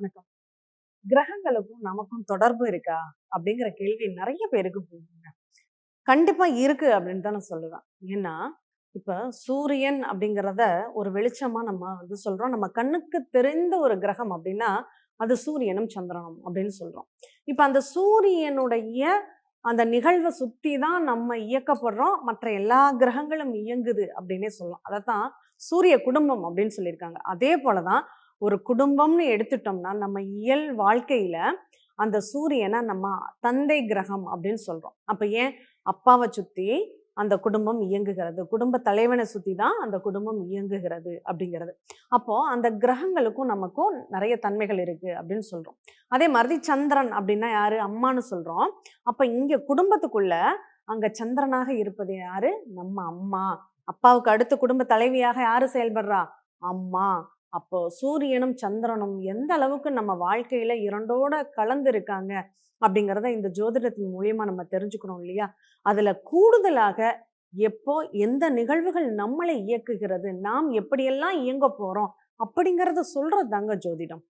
வணக்கம். கிரகங்களுக்கும் நமக்கும் தொடர்பு இருக்கா? அப்படிங்கிற கேள்வி நெறைய பேருக்கு போகுதுங்க. கண்டிப்பா இருக்கு அப்படின்னு தான் நான் சொல்லுவேன். ஏன்னா, இப்ப சூரியன் அப்படிங்கிறத ஒரு வெளிச்சமா நம்ம சொல்றோம். நம்ம கண்ணுக்கு தெரிந்த ஒரு கிரகம் அப்படின்னா, அது சூரியனும், சந்திரனும் அப்படின்னு சொல்றோம். இப்ப அந்த சூரியனுடைய அந்த நிகழ்வ சுத்தி தான் நம்ம இயக்கப்படுறோம். மற்ற எல்லா கிரகங்களும் இயங்குது அப்படின்னே சொல்லலாம். அதத்தான் சூரிய குடும்பம் அப்படின்னு சொல்லியிருக்காங்க. அதே போல தான் ஒரு குடும்பம்னு எடுத்துட்டோம்னா, நம்ம இயல் வாழ்க்கையில அந்த சூரியன நம்ம தந்தை கிரகம் அப்படின்னு சொல்றோம். அப்ப ஏன் அப்பாவ சுத்தி அந்த குடும்பம் இயங்குகிறது. குடும்ப தலைவன சுத்தி தான் அந்த குடும்பம் இயங்குகிறது அப்படிங்கிறது. அப்போ அந்த கிரகங்களுக்கும் நமக்கும் நெறைய தன்மைகள் இருக்கு அப்படின்னு சொல்றோம். அதே மாதிரி சந்திரன் அப்படின்னா யாரு? அம்மான்னு சொல்றோம். அப்ப இங்க குடும்பத்துக்குள்ள அங்க சந்திரனாக இருப்பது யாரு? நம்ம அம்மா. அப்பாவுக்கு அடுத்து குடும்ப தலைவியாக யாரு செயல்படுறா? அம்மா. அப்போ சூரியனும், சந்திரனும் எந்த அளவுக்கு நம்ம வாழ்க்கையில 2ஓட கலந்து இருக்காங்க அப்படிங்கிறத இந்த ஜோதிடத்தின் மூலியமா நம்ம தெரிஞ்சுக்கிறோம் இல்லையா? அதுல கூடுதலாக எப்போ எந்த நிகழ்வுகள் நம்மளை இயக்குகிறது, நாம் எப்படியெல்லாம் இயங்கப் போறோம் அப்படிங்கிறத சொல்றது தாங்க ஜோதிடம்.